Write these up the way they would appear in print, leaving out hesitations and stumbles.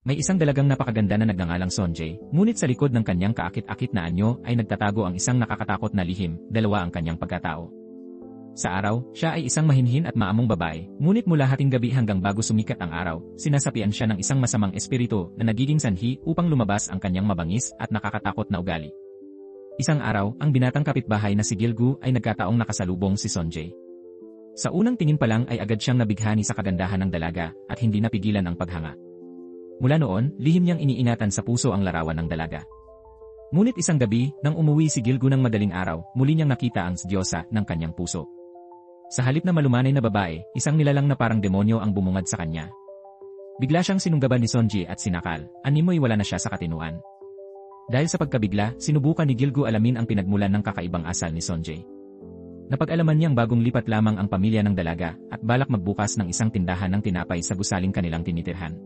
May isang dalagang napakaganda na nagngangalang Sonjay, ngunit sa likod ng kanyang kaakit-akit na anyo ay nagtatago ang isang nakakatakot na lihim, dalawa ang kanyang pagkatao. Sa araw, siya ay isang mahinhin at maamong babae, ngunit mula hating gabi hanggang bago sumikat ang araw, sinasapian siya ng isang masamang espiritu na nagiging sanhi upang lumabas ang kanyang mabangis at nakakatakot na ugali. Isang araw, ang binatang kapitbahay na si Gilgu ay nagkataong nakasalubong si Sonjay. Sa unang tingin pa lang ay agad siyang nabighani sa kagandahan ng dalaga at hindi napigilan ang paghanga. Mula noon, lihim niyang iniingatan sa puso ang larawan ng dalaga. Ngunit isang gabi, nang umuwi si Gilgu ng madaling araw, muli niyang nakita ang diyosa ng kanyang puso. Sa halip na malumanay na babae, isang nilalang na parang demonyo ang bumungad sa kanya. Bigla siyang sinunggaban ni Sonjay at sinakal, animoy wala na siya sa katinuan. Dahil sa pagkabigla, sinubukan ni Gilgu alamin ang pinagmulan ng kakaibang asal ni Sonjay. Napag-alaman niyang bagong lipat lamang ang pamilya ng dalaga at balak magbukas ng isang tindahan ng tinapay sa gusaling kanilang tinitirhan.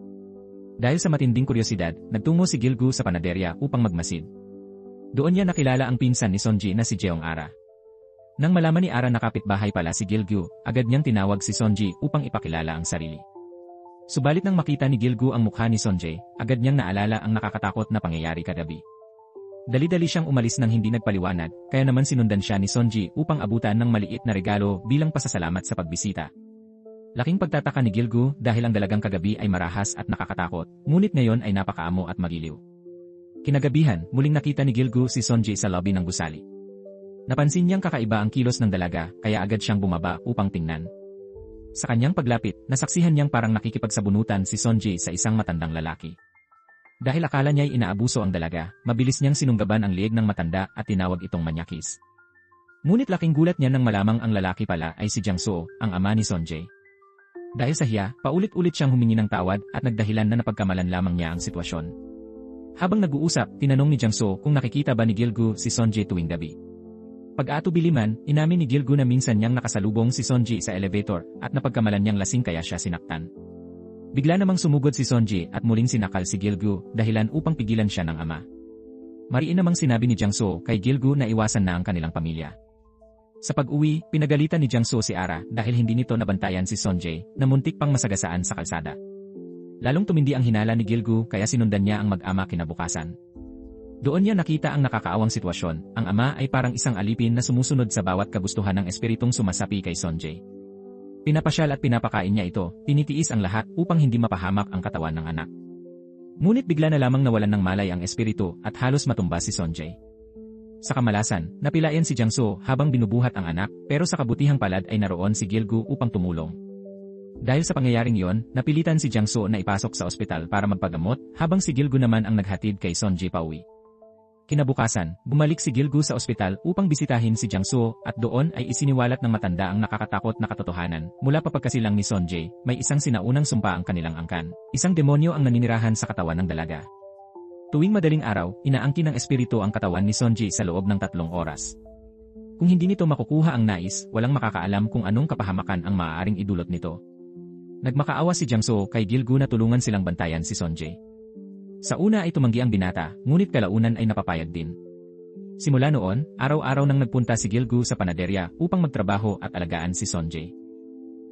Dahil sa matinding kuryosidad, nagtungo si Gilgu sa panaderya upang magmasid. Doon niya nakilala ang pinsan ni Sonjay na si Jeong Ara. Nang malaman ni Ara na kapitbahay pala si Gilgu, agad niyang tinawag si Sonjay upang ipakilala ang sarili. Subalit nang makita ni Gilgu ang mukha ni Sonjay, agad niyang naalala ang nakakatakot na pangyayari kagabi. Dali-dali siyang umalis nang hindi nagpaliwanag, kaya naman sinundan siya ni Sonjay upang abutan ng maliit na regalo bilang pasasalamat sa pagbisita. Laking pagtataka ni Gilgu dahil ang dalagang kagabi ay marahas at nakakatakot, ngunit ngayon ay napakaamo at magiliw. Kinagabihan, muling nakita ni Gilgu si Sonjay sa lobby ng gusali. Napansin niyang kakaiba ang kilos ng dalaga, kaya agad siyang bumaba upang tingnan. Sa kanyang paglapit, nasaksihan niyang parang nakikipagsabunutan si Sonjay sa isang matandang lalaki. Dahil akala niya'y inaabuso ang dalaga, mabilis niyang sinunggaban ang lieg ng matanda at tinawag itong manyakis. Ngunit laking gulat niya nang malamang ang lalaki pala ay si Jiangsuo, ang ama ni Sonjay. Dahil sa hiya, paulit-ulit siyang humingi ng tawad at nagdahilan na napagkamalan lamang niya ang sitwasyon. Habang nag-uusap, tinanong ni Jiangsuo kung nakikita ba ni Gilgu si Sonjay tuwing gabi. Pag-aatubili man, inamin ni Gilgu na minsan niyang nakasalubong si Sonjay sa elevator at napagkamalan niyang lasing kaya siya sinaktan. Bigla namang sumugod si Sonjay at muling sinakal si Gilgu, dahilan upang pigilan siya ng ama. Mariin namang sinabi ni Jiangsuo kay Gilgu na iwasan na ang kanilang pamilya. Sa pag-uwi, pinagalitan ni Jiangsuo si Ara dahil hindi nito nabantayan si Sonjay na muntik pang masagasaan sa kalsada. Lalong tumindi ang hinala ni Gilgu kaya sinundan niya ang mag-ama kinabukasan. Doon niya nakita ang nakakaawang sitwasyon, ang ama ay parang isang alipin na sumusunod sa bawat kagustuhan ng espiritong sumasapi kay Sonjay. Pinapasyal at pinapakain niya ito, tinitiis ang lahat upang hindi mapahamak ang katawan ng anak. Ngunit bigla na lamang nawalan ng malay ang espiritu at halos matumba si Sonjay. Sa kamalasan, napilayan si Jiangsuo habang binubuhat ang anak, pero sa kabutihang palad ay naroon si Gilgu upang tumulong. Dahil sa pangyayaring iyon, napilitan si Jiangsuo na ipasok sa ospital para magpagamot, habang si Gilgu naman ang naghatid kay Sonjay pauwi. Kinabukasan, bumalik si Gilgu sa ospital upang bisitahin si Jiangsuo at doon ay isiniwalat ng matanda ang nakakatakot na katotohanan. Mula pa pagkasilang ni Sonjay, may isang sinaunang sumpa ang kanilang angkan. Isang demonyo ang naninirahan sa katawan ng dalaga. Tuwing madaling araw, inaangkin ng espiritu ang katawan ni Sonjay sa loob ng 3 oras. Kung hindi nito makukuha ang nais, walang makakaalam kung anong kapahamakan ang maaaring idulot nito. Nagmakaawa si Jiangsuo kay Gilgu na tulungan silang bantayan si Sonjay. Sa una ay tumanggi ang binata, ngunit kalaunan ay napapayag din. Simula noon, araw-araw nang nagpunta si Gilgu sa panaderya upang magtrabaho at alagaan si Sonjay.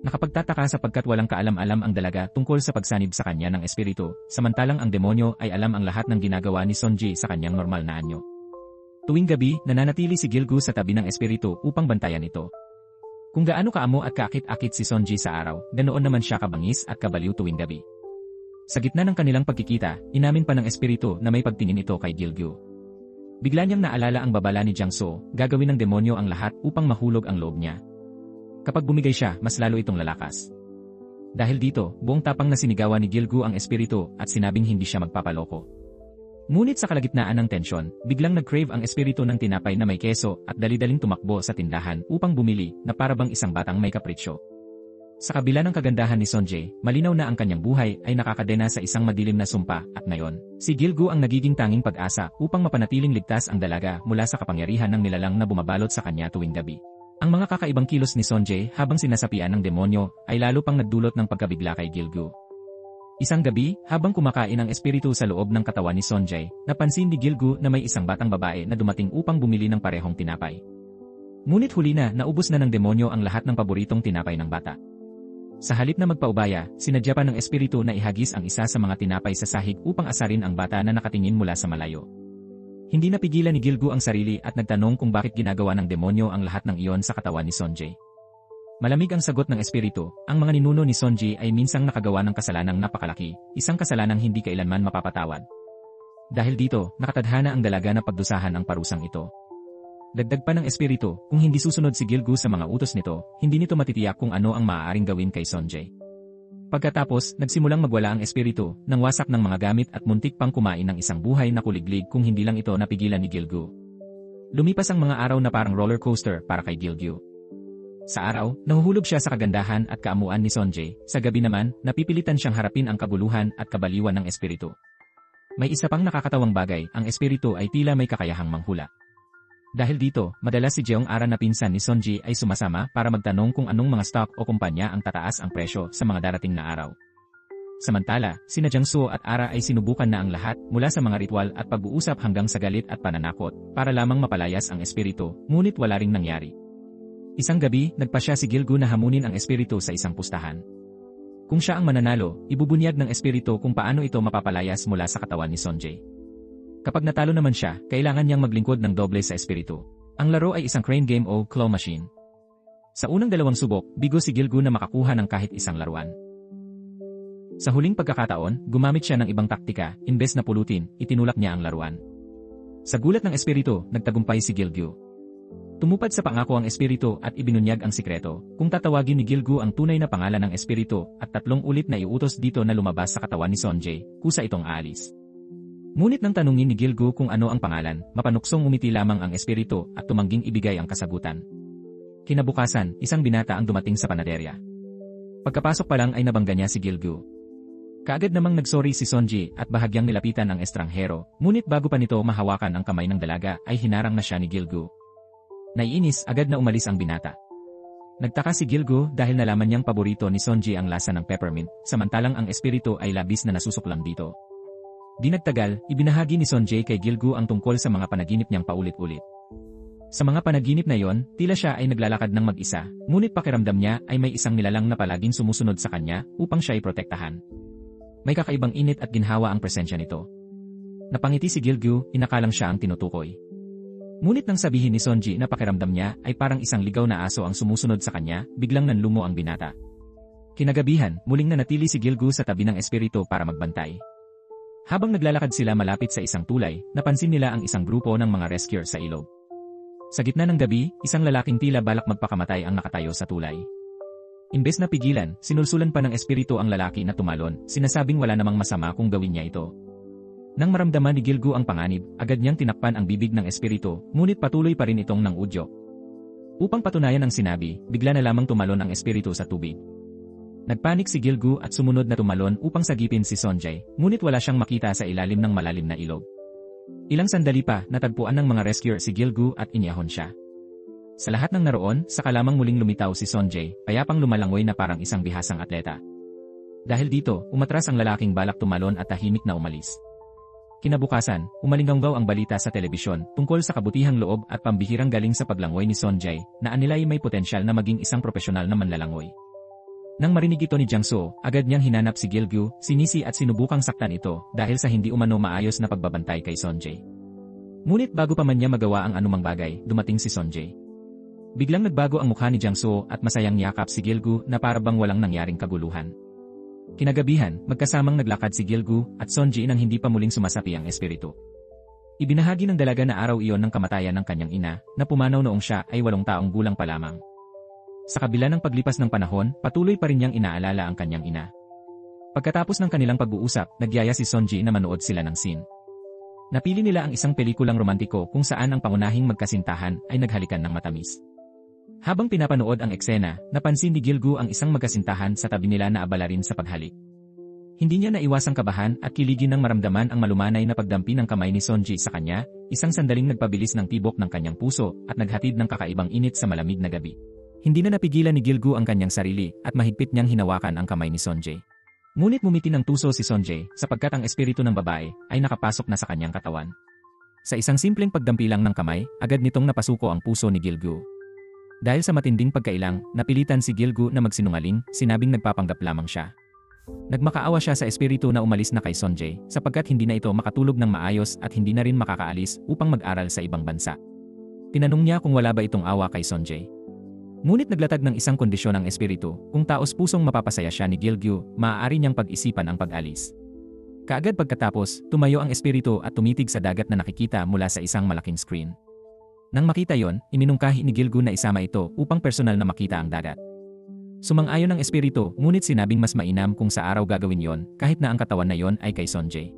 Nakapagtataka sapagkat walang kaalam-alam ang dalaga tungkol sa pagsanib sa kanya ng espiritu, samantalang ang demonyo ay alam ang lahat ng ginagawa ni Sonjay sa kanyang normal na anyo. Tuwing gabi, nananatili si Gilgu sa tabi ng espiritu upang bantayan ito. Kung gaano kaamo at kaakit-akit si Sonjay sa araw, ganoon naman siya kabangis at kabaliw tuwing gabi. Sa gitna ng kanilang pagkikita, inamin pa ng espiritu na may pagtingin ito kay Gilgu. Bigla niyang naalala ang babala ni Jiangsuo, gagawin ng demonyo ang lahat upang mahulog ang loob niya. Kapag bumigay siya, mas lalo itong lalakas. Dahil dito, buong tapang na sinigawan ni Gilgu ang espiritu at sinabing hindi siya magpapaloko. Ngunit sa kalagitnaan ng tensyon, biglang nag-crave ang espiritu ng tinapay na may keso at dali-daling tumakbo sa tindahan upang bumili na parabang isang batang may kapritsyo. Sa kabila ng kagandahan ni Sonjay, malinaw na ang kanyang buhay ay nakakadena sa isang madilim na sumpa at ngayon, si Gilgu ang nagiging tanging pag-asa upang mapanatiling ligtas ang dalaga mula sa kapangyarihan ng nilalang na bumabalot sa kanya tuwing gabi. Ang mga kakaibang kilos ni Sonjay habang sinasapian ng demonyo ay lalo pang nagdulot ng pagkabigla kay Gilgu. Isang gabi, habang kumakain ang espiritu sa loob ng katawan ni Sonjay, napansin ni Gilgu na may isang batang babae na dumating upang bumili ng parehong tinapay. Ngunit huli na, naubos na ng demonyo ang lahat ng paboritong tinapay ng bata. Sa halip na magpaubaya, sinadya pa ng espiritu na ihagis ang isa sa mga tinapay sa sahig upang asarin ang bata na nakatingin mula sa malayo. Hindi napigilan ni Gilgu ang sarili at nagtanong kung bakit ginagawa ng demonyo ang lahat ng iyon sa katawan ni Sonjay. Malamig ang sagot ng espiritu, ang mga ninuno ni Sonjay ay minsang nakagawa ng kasalanang napakalaki, isang kasalanang hindi kailanman mapapatawad. Dahil dito, nakatadhana ang dalaga na pagdusahan ang parusang ito. Dagdag pa ng espiritu, kung hindi susunod si Gilgu sa mga utos nito, hindi nito matitiyak kung ano ang maaaring gawin kay Sonjay. Pagkatapos, nagsimulang magwala ang espiritu, nang wasak ng mga gamit at muntik pang kumain ng isang buhay na kuliglig kung hindi lang ito napigilan ni Gilgu. Lumipas ang mga araw na parang roller coaster para kay Gilgu. Sa araw, nahuhulog siya sa kagandahan at kaamuan ni Sonjay, sa gabi naman, napipilitan siyang harapin ang kabuluhan at kabaliwan ng espiritu. May isa pang nakakatawang bagay, ang espiritu ay tila may kakayahang manghula. Dahil dito, madalas si Jeong Ara na pinsan ni Sonjay ay sumasama para magtanong kung anong mga stock o kumpanya ang tataas ang presyo sa mga darating na araw. Samantala, sina Jiangsu at Ara ay sinubukan na ang lahat mula sa mga ritual at pag-uusap hanggang sa galit at pananakot para lamang mapalayas ang espiritu, ngunit wala ring nangyari. Isang gabi, nagpasya si Gilgu na hamunin ang espiritu sa isang pustahan. Kung siya ang mananalo, ibubunyag ng espiritu kung paano ito mapapalayas mula sa katawan ni Sonjay. Kapag natalo naman siya, kailangan niyang maglingkod ng doble sa espiritu. Ang laro ay isang crane game o claw machine. Sa unang dalawang subok, bigo si Gilgu na makakuha ng kahit isang laruan. Sa huling pagkakataon, gumamit siya ng ibang taktika, imbes na pulutin, itinulak niya ang laruan. Sa gulat ng espiritu, nagtagumpay si Gilgu. Tumupad sa pangako ang espiritu at ibinunyag ang sikreto, kung tatawagin ni Gilgu ang tunay na pangalan ng espiritu at 3 ulit na iutos dito na lumabas sa katawan ni Sonjay, kusa itong aalis. Ngunit nang tanungin ni Gilgu kung ano ang pangalan, mapanuksong umiti lamang ang espiritu at tumangging ibigay ang kasagutan. Kinabukasan, isang binata ang dumating sa panaderya. Pagkapasok pa lang ay nabangga niya si Gilgu. Kaagad namang nagsorry si Sonjay at bahagyang nilapitan ang estranghero, ngunit bago pa nito mahawakan ang kamay ng dalaga ay hinarang na siya ni Gilgu. Naiinis, agad na umalis ang binata. Nagtaka si Gilgu dahil nalaman niyang paborito ni Sonjay ang lasa ng peppermint, samantalang ang espiritu ay labis na nasusuklam dito. Di nagtagal, ibinahagi ni Sonjay kay Gilgu ang tungkol sa mga panaginip niyang paulit-ulit. Sa mga panaginip na yon, tila siya ay naglalakad ng mag-isa, ngunit pakiramdam niya ay may isang nilalang na palaging sumusunod sa kanya upang siya ay protektahan. May kakaibang init at ginhawa ang presensya nito. Napangiti si Gilgu, inakalang siya ang tinutukoy. Ngunit nang sabihin ni Sonjay na pakiramdam niya ay parang isang ligaw na aso ang sumusunod sa kanya, biglang nanlumo ang binata. Kinagabihan, muling nanatili si Gilgu sa tabi ng espiritu para magbantay. Habang naglalakad sila malapit sa isang tulay, napansin nila ang isang grupo ng mga rescuer sa ilog. Sa gitna ng gabi, isang lalaking tila balak magpakamatay ang nakatayo sa tulay. Imbes na pigilan, sinulsulan pa ng espiritu ang lalaki na tumalon, sinasabing wala namang masama kung gawin niya ito. Nang maramdaman ni Gilgu ang panganib, agad niyang tinakpan ang bibig ng espiritu, ngunit patuloy pa rin itong nang-udyok. Upang patunayan ang sinabi, bigla na lamang tumalon ang espiritu sa tubig. Nagpanik si Gilgu at sumunod na tumalon upang sagipin si Sonjay, ngunit wala siyang makita sa ilalim ng malalim na ilog. Ilang sandali pa, natagpuan ng mga rescuer si Gilgu at inyahon siya. Sa lahat ng naroon, saka lamang muling lumitaw si Sonjay, payapang lumalangoy na parang isang bihasang atleta. Dahil dito, umatras ang lalaking balak tumalon at tahimik na umalis. Kinabukasan, umalinggaw ang balita sa telebisyon tungkol sa kabutihang loob at pambihirang galing sa paglangoy ni Sonjay, na anilay may potensyal na maging isang profesional na manlalangoy. Nang marinig ito ni Jiangsu, agad niyang hinanap si Gilgu, sinisi at sinubukang saktan ito dahil sa hindi umano maayos na pagbabantay kay Sonjay. Ngunit bago pa man niya magawa ang anumang bagay, dumating si Sonjay. Biglang nagbago ang mukha ni Jiangsu at masayang niyakap si Gilgu na parabang walang nangyaring kaguluhan. Kinagabihan, magkasamang naglakad si Gilgu at Sonjay nang hindi pa muling sumasapi ang espiritu. Ibinahagi ng dalaga na araw iyon ng kamatayan ng kanyang ina, na pumanaw noong siya ay 8 taong gulang pa lamang. Sa kabila ng paglipas ng panahon, patuloy pa rin niyang inaalala ang kanyang ina. Pagkatapos ng kanilang pag-uusap, nagyaya si Sonjay na manood sila ng scene. Napili nila ang isang pelikulang romantiko kung saan ang pangunahing magkasintahan ay naghalikan ng matamis. Habang pinapanood ang eksena, napansin ni Gilgu ang isang magkasintahan sa tabi nila na abala rin sa paghalik. Hindi niya naiwasang kabahan at kiligin nang maramdaman ang malumanay na pagdampi ng kamay ni Sonjay sa kanya, isang sandaling nagpabilis ng tibok ng kanyang puso at naghatid ng kakaibang init sa malamig na gabi. Hindi na napigilan ni Gilgu ang kanyang sarili at mahigpit niyang hinawakan ang kamay ni Sonjay. Ngunit mumiti ng tuso si Sonjay sapagkat ang espiritu ng babae ay nakapasok na sa kanyang katawan. Sa isang simpleng pagdampi lang ng kamay, agad nitong napasuko ang puso ni Gilgu. Dahil sa matinding pagkailang, napilitan si Gilgu na magsinungaling, sinabing nagpapanggap lamang siya. Nagmakaawa siya sa espiritu na umalis na kay Sonjay sapagkat hindi na ito makatulog ng maayos at hindi na rin makakaalis upang mag-aral sa ibang bansa. Tinanong niya kung wala ba itong awa kay Sonjay. Ngunit naglatag ng isang kondisyon ang espiritu, kung taos pusong mapapasaya siya ni Gilgu, maaari niyang pag-isipan ang pag-alis. Kaagad pagkatapos, tumayo ang espiritu at tumitig sa dagat na nakikita mula sa isang malaking screen. Nang makita yon, iminungkahi ni Gilgu na isama ito upang personal na makita ang dagat. Sumang-ayon ang espiritu, ngunit sinabing mas mainam kung sa araw gagawin yon, kahit na ang katawan na yon ay kay Sonjay.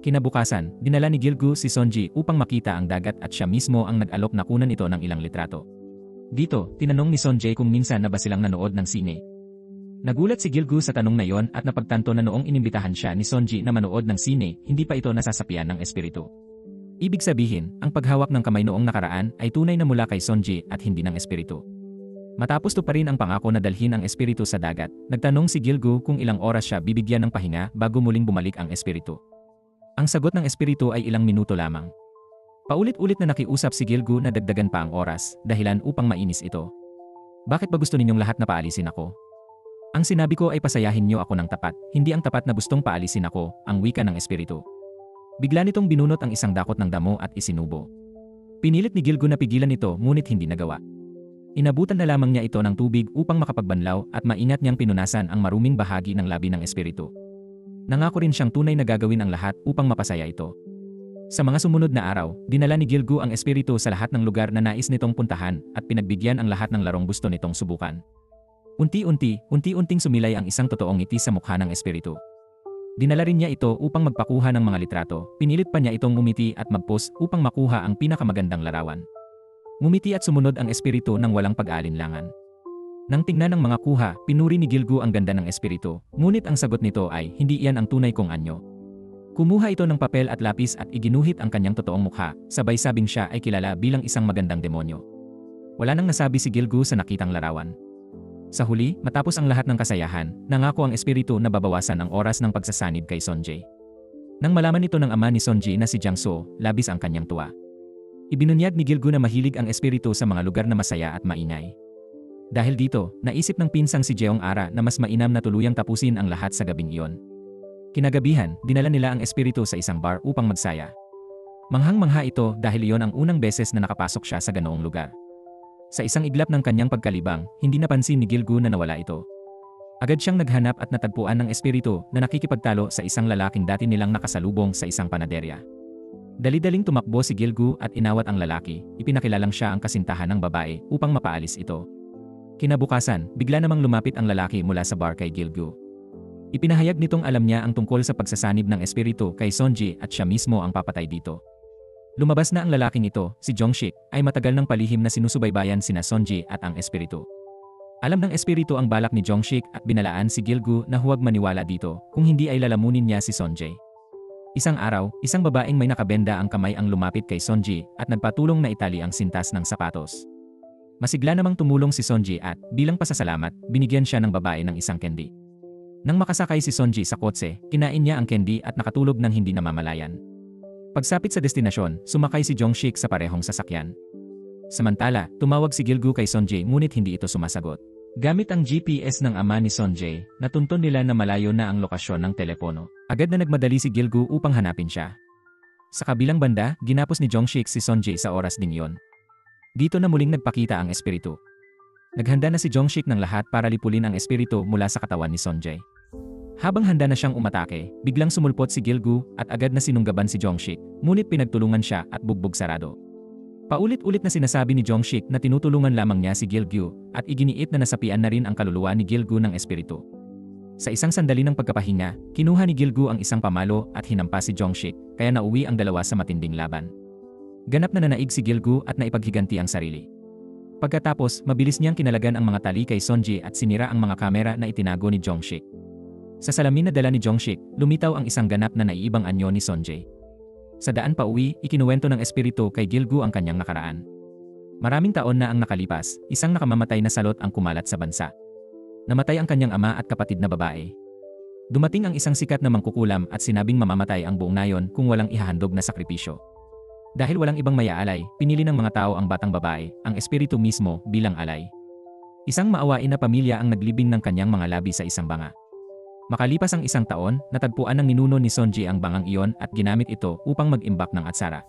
Kinabukasan, dinala ni Gilgu si Sonjay upang makita ang dagat at siya mismo ang nag-alok na kunan ito ng ilang litrato. Dito, tinanong ni Sonjay kung minsan na ba silang nanood ng sine. Nagulat si Gilgu sa tanong na yon at napagtanto na noong inimbitahan siya ni Sonjay na manood ng sine, hindi pa ito nasasapian ng espiritu. Ibig sabihin, ang paghawak ng kamay noong nakaraan ay tunay na mula kay Sonjay at hindi ng espiritu. Matapos tuparin ang pangako na dalhin ang espiritu sa dagat, nagtanong si Gilgu kung ilang oras siya bibigyan ng pahinga bago muling bumalik ang espiritu. Ang sagot ng espiritu ay ilang minuto lamang. Paulit-ulit na nakiusap si Gilgu na dagdagan pa ang oras, dahilan upang mainis ito. Bakit ba gusto ninyong lahat na paalisin ako? Ang sinabi ko ay pasayahin niyo ako ng tapat, hindi ang tapat na gustong paalisin ako, ang wika ng espiritu. Bigla nitong binunot ang isang dakot ng damo at isinubo. Pinilit ni Gilgu na pigilan ito ngunit hindi nagawa. Inabutan na lamang niya ito ng tubig upang makapagbanlaw at maingat niyang pinunasan ang maruming bahagi ng labi ng espiritu. Nangako rin siyang tunay na gagawin ang lahat upang mapasaya ito. Sa mga sumunod na araw, dinala ni Gilgu ang espiritu sa lahat ng lugar na nais nitong puntahan at pinagbigyan ang lahat ng larong gusto nitong subukan. Unti-unting sumilay ang isang totoong ngiti sa mukha ng espiritu. Dinala rin niya ito upang magpakuha ng mga litrato, pinilit pa niya itong ngumiti at mag-pose upang makuha ang pinakamagandang larawan. Ngumiti at sumunod ang espiritu nang walang pag-aalinlangan. Nang tingnan ng mga kuha, pinuri ni Gilgu ang ganda ng espiritu, ngunit ang sagot nito ay, hindi iyan ang tunay kong anyo. Kumuha ito ng papel at lapis at iginuhit ang kanyang totoong mukha, sabay sabing siya ay kilala bilang isang magandang demonyo. Wala nang nasabi si Gilgu sa nakitang larawan. Sa huli, matapos ang lahat ng kasayahan, nangako ang espiritu na babawasan ang oras ng pagsasanib kay Sonjay. Nang malaman ito ng ama ni Sonjay na si Jiangso, labis ang kanyang tuwa. Ibinunyag ni Gilgu na mahilig ang espiritu sa mga lugar na masaya at maingay. Dahil dito, naisip ng pinsang si Jeong Ara na mas mainam na tuluyang tapusin ang lahat sa gabing iyon. Kinagabihan, dinala nila ang espiritu sa isang bar upang magsaya. Manghang-mangha ito dahil iyon ang unang beses na nakapasok siya sa ganoong lugar. Sa isang iglap ng kanyang pagkalibang, hindi napansin ni Gilgu na nawala ito. Agad siyang naghanap at natagpuan ng espiritu na nakikipagtalo sa isang lalaking dati nilang nakasalubong sa isang panaderya. Dali-daling tumakbo si Gilgu at inawat ang lalaki, ipinakilalang siya ang kasintahan ng babae upang mapaalis ito. Kinabukasan, bigla namang lumapit ang lalaki mula sa bar kay Gilgu. Ipinahayag nitong alam niya ang tungkol sa pagsasanib ng espiritu kay Sonjay at siya mismo ang papatay dito. Lumabas na ang lalaking ito, si Jongshik, ay matagal ng palihim na sinusubaybayan sina Sonjay at ang espiritu. Alam ng espiritu ang balak ni Jongshik at binalaan si Gilgu na huwag maniwala dito kung hindi ay lalamunin niya si Sonjay. Isang araw, isang babaeng may nakabenda ang kamay ang lumapit kay Sonjay at nagpatulong na itali ang sintas ng sapatos. Masigla namang tumulong si Sonjay at, bilang pasasalamat, binigyan siya ng babae ng isang candy. Nang makasakay si Sonjay sa kotse, kinain niya ang candy at nakatulog ng hindi namamalayan. Pagsapit sa destinasyon, sumakay si Jongshik sa parehong sasakyan. Samantala, tumawag si Gilgu kay Sonjay ngunit hindi ito sumasagot. Gamit ang GPS ng ama ni Sonjay, natunton nila na malayo na ang lokasyon ng telepono. Agad na nagmadali si Gilgu upang hanapin siya. Sa kabilang banda, ginapos ni Jongshik si Sonjay sa oras ding iyon. Dito na muling nagpakita ang espiritu. Naghanda na si Jongshik ng lahat para lipulin ang espiritu mula sa katawan ni Sonjay. Habang handa na siyang umatake, biglang sumulpot si Gilgu at agad na sinunggaban si Jongshik, ngunit pinagtulungan siya at bugbog sarado. Paulit-ulit na sinasabi ni Jongshik na tinutulungan lamang niya si Gilgu at iginiit na nasapian na rin ang kaluluwa ni Gilgu ng espiritu. Sa isang sandali ng pagkapahinga, kinuha ni Gilgu ang isang pamalo at hinampas si Jongshik, kaya nauwi ang dalawa sa matinding laban. Ganap na nanaig si Gilgu at naipaghiganti ang sarili. Pagkatapos, mabilis niyang kinalagan ang mga tali kay Sonjay at sinira ang mga kamera na itinago ni Jongshik. Sa salamin na dala ni Jongshik, lumitaw ang isang ganap na naiibang anyo ni Sonjay. Sa daan pa uwi, ikinuwento ng espiritu kay Gilgu ang kanyang nakaraan. Maraming taon na ang nakalipas, isang nakamamatay na salot ang kumalat sa bansa. Namatay ang kanyang ama at kapatid na babae. Dumating ang isang sikat na mangkukulam at sinabing mamamatay ang buong nayon kung walang ihahandog na sakripisyo. Dahil walang ibang mayaalay, pinili ng mga tao ang batang babae, ang espiritu mismo, bilang alay. Isang maawain na pamilya ang naglibing ng kanyang mga labi sa isang banga. Makalipas ang isang taon, natagpuan ng ninuno ni Sonji ang bangang iyon at ginamit ito upang mag-imbak ng atsara.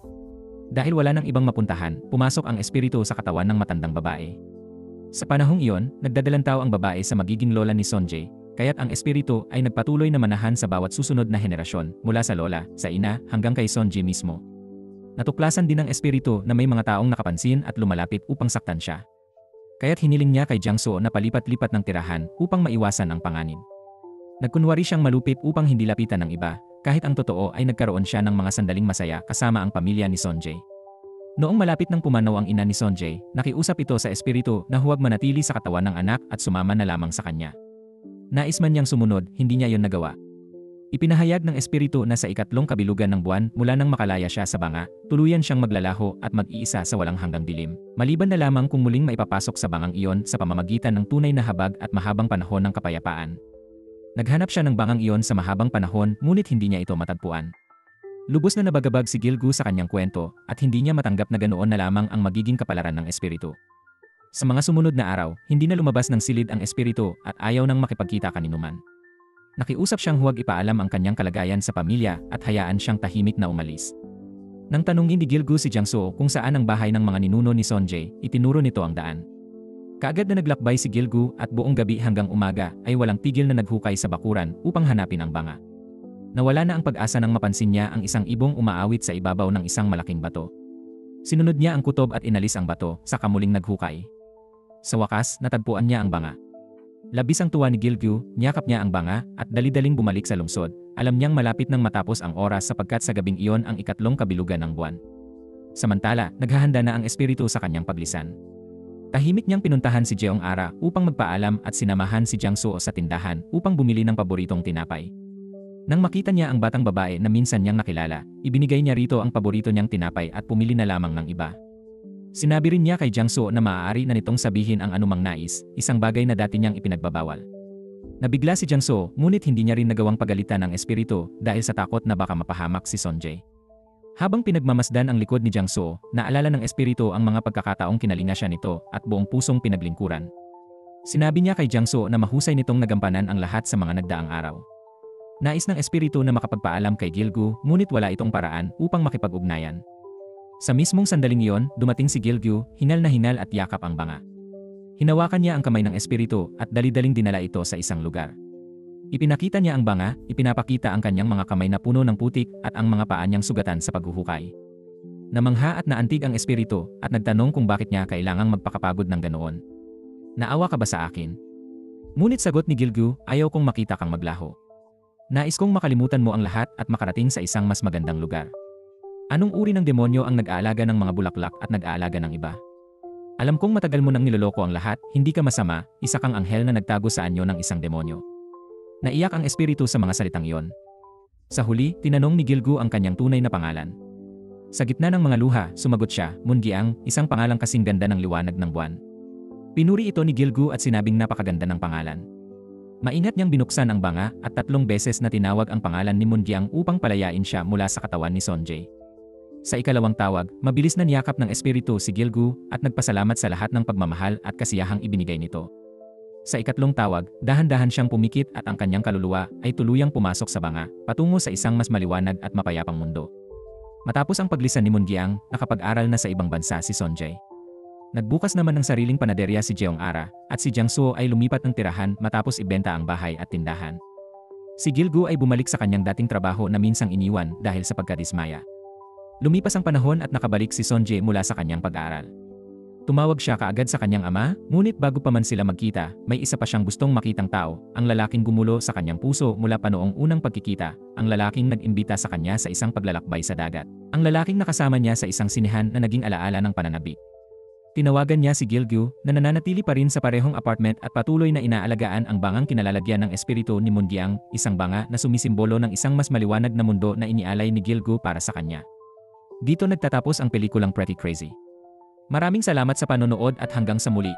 Dahil wala nang ibang mapuntahan, pumasok ang espiritu sa katawan ng matandang babae. Sa panahong iyon, nagdadalang tao ang babae sa magiging lola ni Sonji, kaya't ang espiritu ay nagpatuloy na manahan sa bawat susunod na henerasyon, mula sa lola, sa ina, hanggang kay Sonji mismo. Natuklasan din ng espiritu na may mga taong nakapansin at lumalapit upang saktan siya. Kaya't hiniling niya kay Jiangsu na palipat-lipat ng tirahan upang maiwasan ang panganib. Nagkunwari siyang malupit upang hindi lapitan ng iba, kahit ang totoo ay nagkaroon siya ng mga sandaling masaya kasama ang pamilya ni Sonji. Noong malapit ng pumanaw ang ina ni Sonji, nakiusap ito sa espiritu na huwag manatili sa katawan ng anak at sumama na lamang sa kanya. Nais man niyang sumunod, hindi niya yon nagawa. Ipinahayag ng espiritu na sa ikatlong kabilugan ng buwan mula nang makalaya siya sa banga, tuluyan siyang maglalaho at mag-iisa sa walang hanggang dilim, maliban na lamang kung muling maipapasok sa bangang iyon sa pamamagitan ng tunay na habag at mahabang panahon ng kapayapaan. Naghanap siya ng bangang iyon sa mahabang panahon ngunit hindi niya ito matagpuan. Lubos na nabagabag si Gilgu sa kanyang kwento at hindi niya matanggap na ganoon na lamang ang magiging kapalaran ng espiritu. Sa mga sumunod na araw, hindi na lumabas ng silid ang espiritu at ayaw nang makipagkita kaninuman. Nakiusap siyang huwag ipaalam ang kanyang kalagayan sa pamilya at hayaan siyang tahimik na umalis. Nang tanungin ni Gilgu si Jiangsu kung saan ang bahay ng mga ninuno ni Sonji, itinuro nito ang daan. Kaagad na naglakbay si Gilgu at buong gabi hanggang umaga ay walang tigil na naghukay sa bakuran upang hanapin ang banga. Nawala na ang pag-asa nang mapansin niya ang isang ibong umaawit sa ibabaw ng isang malaking bato. Sinunod niya ang kutob at inalis ang bato, saka muling naghukay. Sa wakas, natagpuan niya ang banga. Labis ang tuwa ni Gilgu, niyakap niya ang banga at dali-daling bumalik sa lungsod. Alam niyang malapit nang matapos ang oras sapagkat sa gabing iyon ang ikatlong kabilugan ng buwan. Samantala, naghahanda na ang espiritu sa kanyang paglisan. Tahimik niyang pinuntahan si Jeong Ara upang magpaalam at sinamahan si Jiangsu sa tindahan upang bumili ng paboritong tinapay. Nang makita niya ang batang babae na minsan niyang nakilala, ibinigay niya rito ang paborito niyang tinapay at pumili na lamang ng iba. Sinabi rin niya kay Jiangsu na maaari na nitong sabihin ang anumang nais, isang bagay na dati niyang ipinagbabawal. Nabigla si Jiangsu ngunit hindi niya rin nagawang pagalitan ang espiritu dahil sa takot na baka mapahamak si Sonji. Habang pinagmamasdan ang likod ni Jiangsu, naalala ng espiritu ang mga pagkakataong kinalinga siya nito at buong pusong pinaglingkuran. Sinabi niya kay Jiangsu na mahusay nitong nagampanan ang lahat sa mga nagdaang araw. Nais ng espiritu na makapagpaalam kay Gilgu ngunit wala itong paraan upang makipag-ugnayan. Sa mismong sandaling iyon, dumating si Gilgu, hingal na hingal at yakap ang banga. Hinawakan niya ang kamay ng espiritu at dali-daling dinala ito sa isang lugar. Ipinakita niya ang banga, ipinapakita ang kanyang mga kamay na puno ng putik at ang mga paa niyang sugatan sa paghuhukay. Namangha at naantig ang espiritu at nagtanong kung bakit niya kailangang magpakapagod ng ganoon. Naawa ka ba sa akin? Ngunit sagot ni Gilgu, ayaw kong makita kang maglaho. Nais kong makalimutan mo ang lahat at makarating sa isang mas magandang lugar. Anong uri ng demonyo ang nag-aalaga ng mga bulaklak at nag-aalaga ng iba? Alam kong matagal mo nang niloloko ang lahat, hindi ka masama, isa kang anghel na nagtago sa anyo ng isang demonyo. Naiyak ang espiritu sa mga salitang iyon. Sa huli, tinanong ni Gilgu ang kanyang tunay na pangalan. Sa gitna ng mga luha, sumagot siya, Mungiang, isang pangalang kasing ganda ng liwanag ng buwan. Pinuri ito ni Gilgu at sinabing napakaganda ng pangalan. Maingat niyang binuksan ang banga at 3 beses na tinawag ang pangalan ni Mungiang upang palayain siya mula sa katawan ni Sonji. Sa ikalawang tawag, mabilis na niyakap ng espiritu si Gilgu at nagpasalamat sa lahat ng pagmamahal at kasiyahang ibinigay nito. Sa ikatlong tawag, dahan-dahan siyang pumikit at ang kanyang kaluluwa ay tuluyang pumasok sa banga, patungo sa isang mas maliwanag at mapayapang mundo. Matapos ang paglisan ni Mungiang, nakapag-aral na sa ibang bansa si Sonji. Nagbukas naman ng sariling panaderya si Jeong Ara at si Jiangsu ay lumipat ng tirahan matapos ibenta ang bahay at tindahan. Si Gilgu ay bumalik sa kanyang dating trabaho na minsang iniwan dahil sa pagkadismaya. Lumipas ang panahon at nakabalik si Sonji mula sa kanyang pag-aaral. Tumawag siya kaagad sa kanyang ama, ngunit bago pa man sila magkita, may isa pa siyang gustong makitang tao, ang lalaking gumulo sa kanyang puso mula pa noong unang pagkikita, ang lalaking nag-imbita sa kanya sa isang paglalakbay sa dagat, ang lalaking nakasama niya sa isang sinehan na naging alaala ng pananabik. Tinawagan niya si Gilgu na nananatili pa rin sa parehong apartment at patuloy na inaalagaan ang bangang kinalalagyan ng espiritu ni Mungiang, isang banga na sumisimbolo ng isang mas maliwanag na mundo na inialay ni Gilgu para sa kanya. Dito nagtatapos ang pelikulang Pretty Crazy. Maraming salamat sa panonood at hanggang sa muli.